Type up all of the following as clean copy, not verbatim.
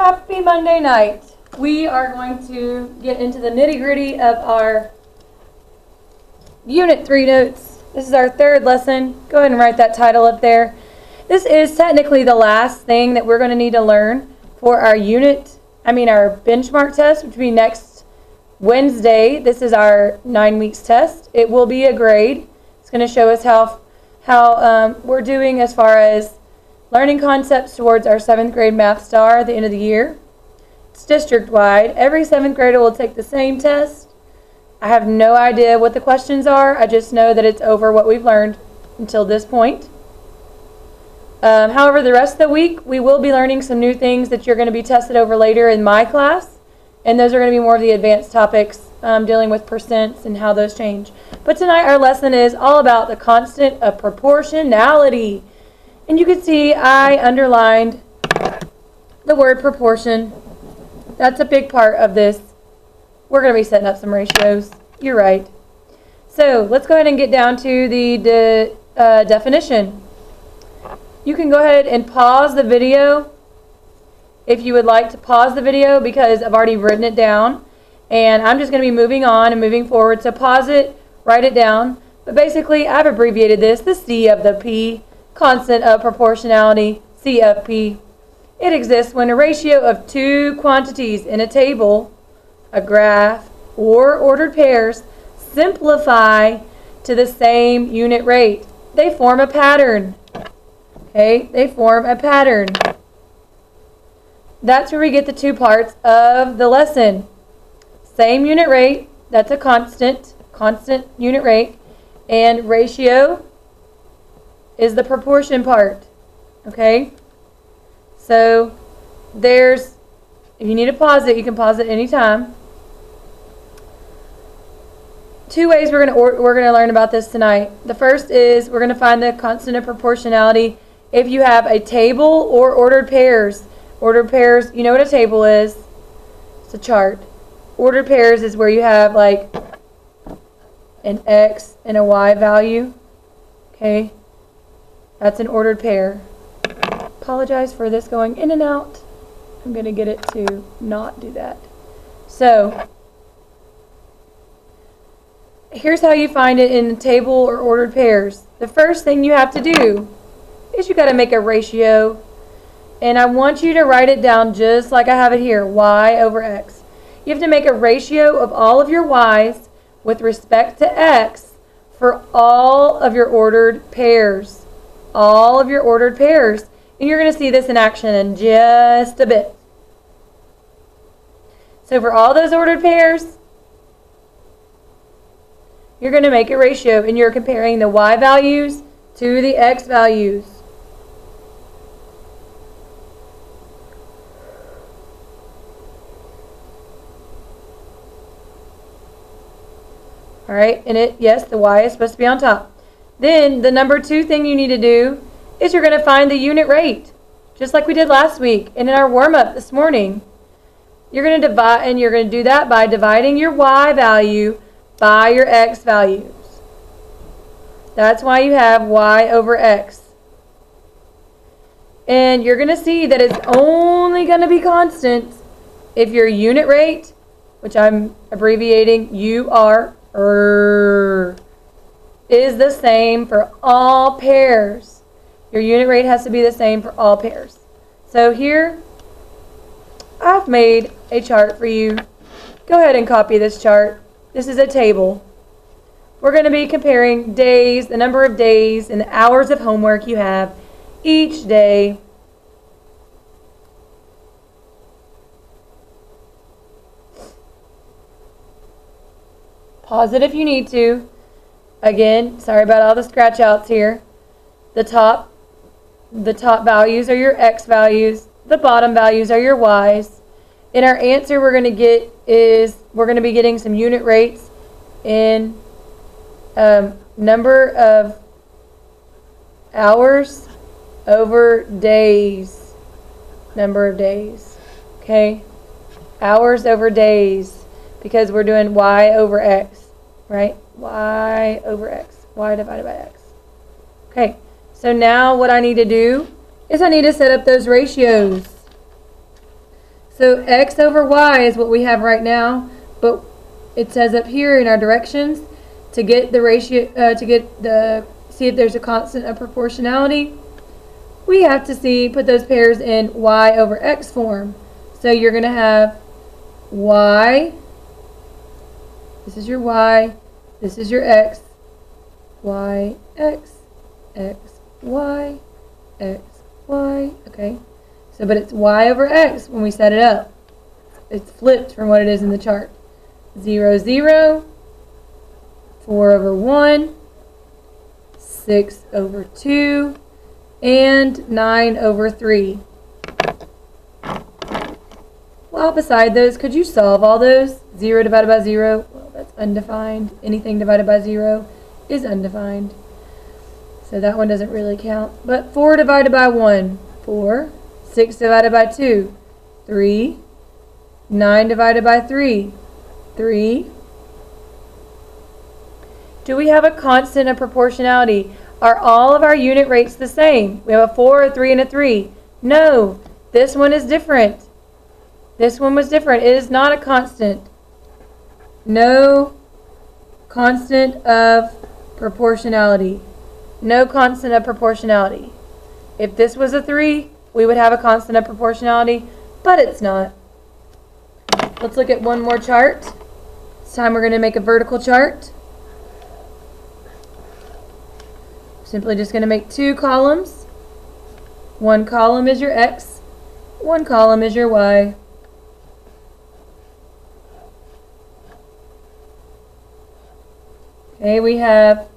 Happy Monday night. We are going to get into the nitty-gritty of our Unit 3 notes. This is our third lesson. Go ahead and write that title up there. This is technically the last thing that we're going to need to learn for our our benchmark test, which will be next Wednesday. This is our 9 weeks test. It will be a grade. It's going to show us how we're doing as far as learning concepts towards our 7th grade math star at the end of the year. It's district-wide. Every 7th grader will take the same test. I have no idea what the questions are. I just know that it's over what we've learned until this point. However, the rest of the week, we will be learning some new things that you're going to be tested over later in my class. And those are going to be more of the advanced topics dealing with percents and how those change. But tonight, our lesson is all about the constant of proportionality. And you can see I underlined the word proportion. That's a big part of this. We're going to be setting up some ratios. You're right. So let's go ahead and get down to the definition. You can go ahead and pause the video if you would like to pause the video, because I've already written it down. And I'm just going to be moving on and moving forward. So pause it, write it down. But basically, I've abbreviated this, the C of the P. Constant of proportionality, C of P. It exists when a ratio of two quantities in a table, a graph, or ordered pairs simplify to the same unit rate. They form a pattern. Okay, they form a pattern. That's where we get the two parts of the lesson. Same unit rate, that's a constant unit rate, and ratio is the proportion part. Okay? So if you need to pause it, you can pause it anytime. Two ways we're going to learn about this tonight. The first is we're going to find the constant of proportionality if you have a table or ordered pairs. Ordered pairs, you know what a table is. It's a chart. Ordered pairs is where you have like an X and a Y value. Okay? That's an ordered pair. Apologize for this going in and out. I'm going to get it to not do that. So, here's how you find it in the table or ordered pairs. The first thing you have to do is you got to make a ratio. And I want you to write it down just like I have it here, y over x. You have to make a ratio of all of your y's with respect to x for all of your ordered pairs. All of your ordered pairs. And you're going to see this in action in just a bit. So for all those ordered pairs, you're going to make a ratio, and you're comparing the y values to the x values. Alright, and yes, the y is supposed to be on top. Then the number 2 thing you need to do is you're going to find the unit rate, just like we did last week and in our warm-up this morning. You're going to divide, and you're going to do that by dividing your y value by your x values. That's why you have y over x. And you're going to see that it's only going to be constant if your unit rate, which I'm abbreviating UR, is the same for all pairs. Your unit rate has to be the same for all pairs. So here, I've made a chart for you. Go ahead and copy this chart. This is a table. We're going to be comparing days, the number of days, and the hours of homework you have each day. Pause it if you need to. Again, sorry about all the scratch outs here. The top values are your x values. The bottom values are your y's. And our answer we're going to be getting some unit rates in number of hours over days. Number of days. Okay? Hours over days. Because we're doing y over x, right? Y over x. Y divided by x. Okay, so now what I need to do is I need to set up those ratios. So x over y is what we have right now, but it says up here in our directions to get the ratio, see if there's a constant of proportionality, we have to put those pairs in y over x form. So you're going to have y, this is your y, this is your x, y, x, x, y, x, y, okay. So, but it's y over x when we set it up. It's flipped from what it is in the chart. 0, 0, 4 over 1, 6 over 2, and 9 over 3. Well, beside those, could you solve all those? 0 divided by 0, well, that's undefined. Anything divided by 0 is undefined. So that one doesn't really count. But 4 divided by 1, 4. 6 divided by 2, 3. 9 divided by 3, 3. Do we have a constant of proportionality? Are all of our unit rates the same? We have a 4, a 3, and a 3. No, this one is different. This one was different. It is not a constant. No constant of proportionality. No constant of proportionality. If this was a 3, we would have a constant of proportionality, but it's not. Let's look at one more chart. This time we're going to make a vertical chart. Simply just going to make 2 columns. One column is your x, one column is your y. Okay, we have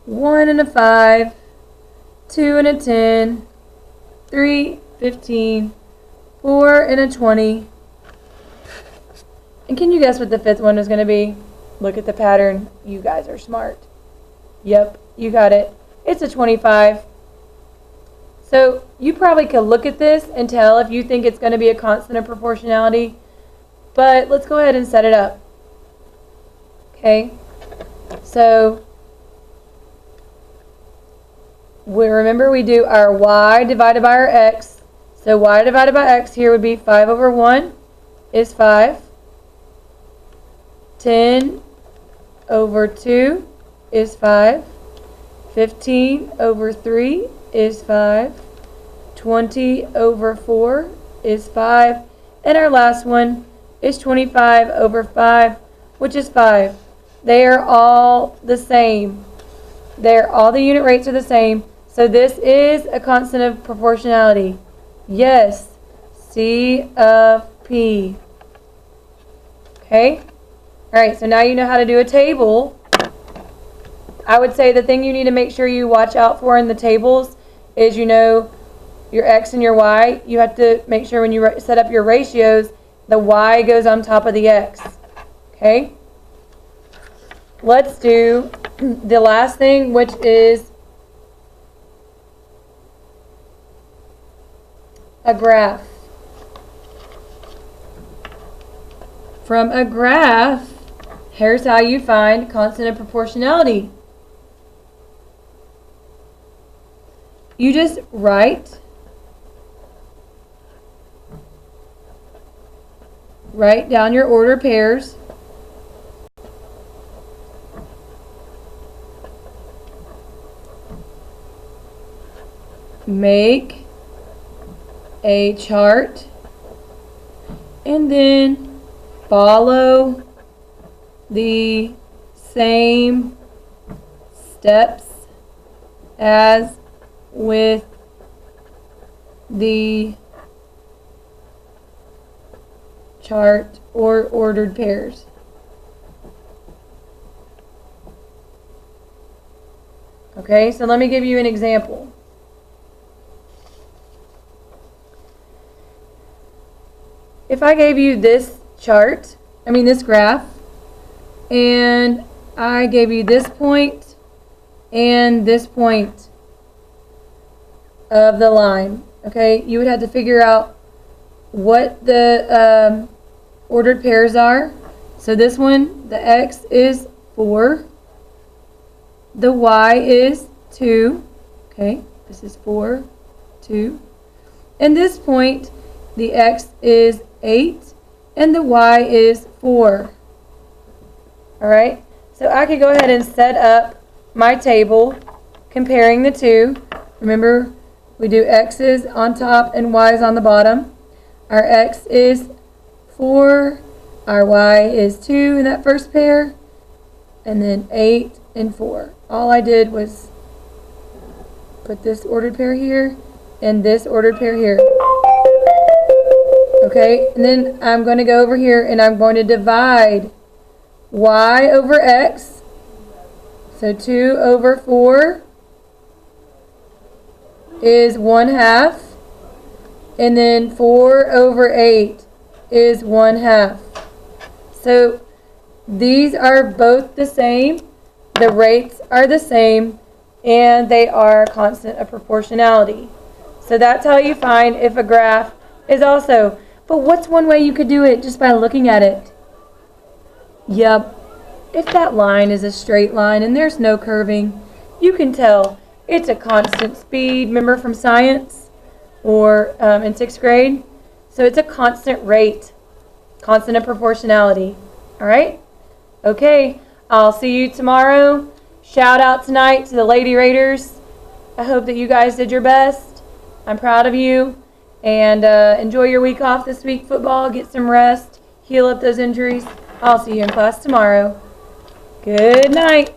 1 and a 5, 2 and a 10, 3, 15, 4 and a 20. And can you guess what the 5th one is going to be? Look at the pattern. You guys are smart. Yep, you got it. It's a 25. So you probably could look at this and tell if you think it's going to be a constant of proportionality. But let's go ahead and set it up. Okay. So remember we do our y divided by our x. So y divided by x here would be 5 over 1 is 5. 10 over 2 is 5. 15 over 3 is 5. 20 over 4 is 5. And our last one is 25 over 5, which is 5. They are all the same. All the unit rates are the same. So this is a constant of proportionality. Yes. C of P. Okay? Alright, so now you know how to do a table. I would say the thing you need to make sure you watch out for in the tables is, you know, your x and your y. You have to make sure when you set up your ratios, the y goes on top of the x. Okay? Let's do the last thing, which is a graph. From a graph, here's how you find constant of proportionality. You just write down your ordered pairs. Make a chart and then follow the same steps as with the chart or ordered pairs. Okay, so let me give you an example. If I gave you this chart, this graph, and I gave you this point and this point of the line, okay, you would have to figure out what the ordered pairs are. So this one, the x is 4, the y is 2, okay, this is 4, 2, and this point the x is 8, and the y is 4. Alright, so I could go ahead and set up my table comparing the two. Remember, we do x's on top and y's on the bottom. Our x is 4, our y is 2 in that first pair, and then 8 and 4. All I did was put this ordered pair here and this ordered pair here. Okay, and then I'm going to go over here and I'm going to divide y over x. So 2 over 4 is 1/2. And then 4 over 8 is 1/2. So these are both the same. The rates are the same. And they are constant of proportionality. So that's how you find if a graph is also. But what's one way you could do it just by looking at it? Yep. If that line is a straight line and there's no curving, you can tell it's a constant speed. Remember from science or in 6th grade? So it's a constant rate, constant of proportionality. All right? Okay. I'll see you tomorrow. Shout out tonight to the Lady Raiders. I hope that you guys did your best. I'm proud of you. And enjoy your week off this week, football. Get some rest. Heal up those injuries. I'll see you in class tomorrow. Good night.